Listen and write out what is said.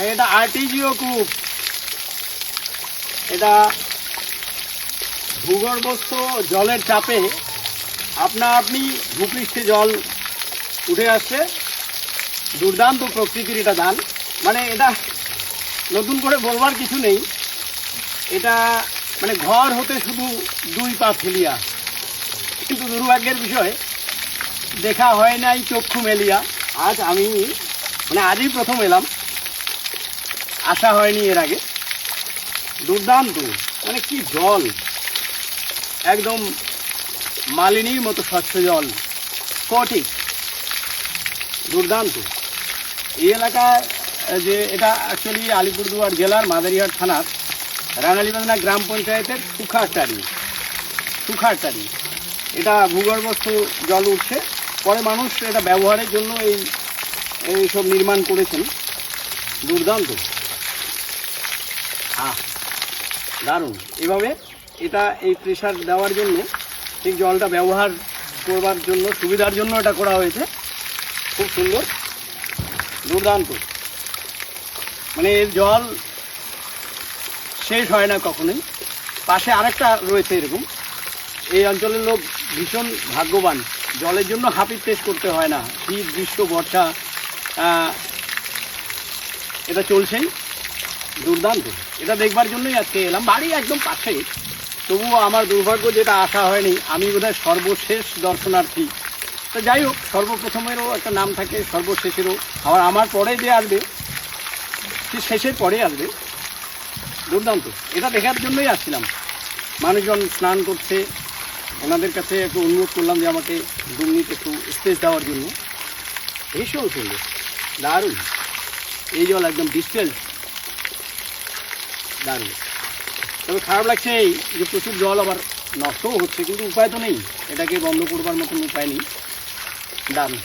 এটা আর্টিজিও কূপ। এটা ভূগর্ভস্থ জলের চাপে আপনি ভূপৃষ্ঠে জল উঠে আসছে। দুর্দান্ত প্রকৃতির এটা দান। মানে এটা নতুন করে বলবার কিছু নেই। এটা মানে ঘর হতে শুধু 2 পা ফেলিয়া, কিন্তু দুর্ভাগ্যের বিষয় দেখা হয় নাই চক্ষু মেলিয়া। আজ আমি আজই প্রথম এলাম, আসা হয়নি এর আগে। দুর্দান্ত, কি জল, একদম মালিনীর মতো স্বচ্ছ জল, সঠিক দুর্দান্ত। এই এলাকায় যে এটা অ্যাকচুয়ালি আলিপুরদুয়ার জেলার মাদারিহাট থানার রাঙালিবান্ধা গ্রাম পঞ্চায়েতের সুখারটারি। এটা ভূগর্ভস্থ জল উঠছে, পরে মানুষ এটা ব্যবহারের জন্য এইসব নির্মাণ করেছেন। দুর্দান্ত, দারুণ। এভাবে এটা এই প্রেশার দেওয়ার জন্য, ঠিক জলটা ব্যবহার করবার জন্য সুবিধার জন্য এটা করা হয়েছে। খুব সুন্দর, দুর্দান্ত। এর জল শেষ হয় না কখনোই। পাশে আরেকটা রয়েছে এরকম। এই অঞ্চলের লোক ভীষণ ভাগ্যবান, জলের জন্য হাপির টেস্ট করতে হয় না। শীত, গ্রীষ্ম, বর্ষা এটা চলছেই। দুর্দান্ত, এটা দেখবার জন্যই আজকে এলাম। বাড়ি একদম পাশেই, তবুও আমার দুর্ভাগ্য যেটা আসা হয়নি। আমি বোধহয় সর্বশেষ দর্শনার্থী। তো যাই হোক, সর্বপ্রথমেরও একটা নাম থাকে, সর্বশেষেরও। আবার আমার পরে যে আসবে সে শেষের পরে আসবে। দুর্দান্ত, এটা দেখার জন্যই আসছিলাম। মানুষজন স্নান করছে, ওনাদের কাছে একটু অনুরোধ করলাম যে আমাকে 2 মিনিট একটু স্পেস দেওয়ার জন্য। ভীষণ সুন্দর, দারুণ। এই জল একদম ডিস্টেন্স, দারুণ। তবে খারাপ লাগছে এই যে প্রচুর জল আবার নষ্টও হচ্ছে, কিন্তু উপায় তো নেই, এটাকে বন্ধ করবার মতন উপায় নেই। দারুণ।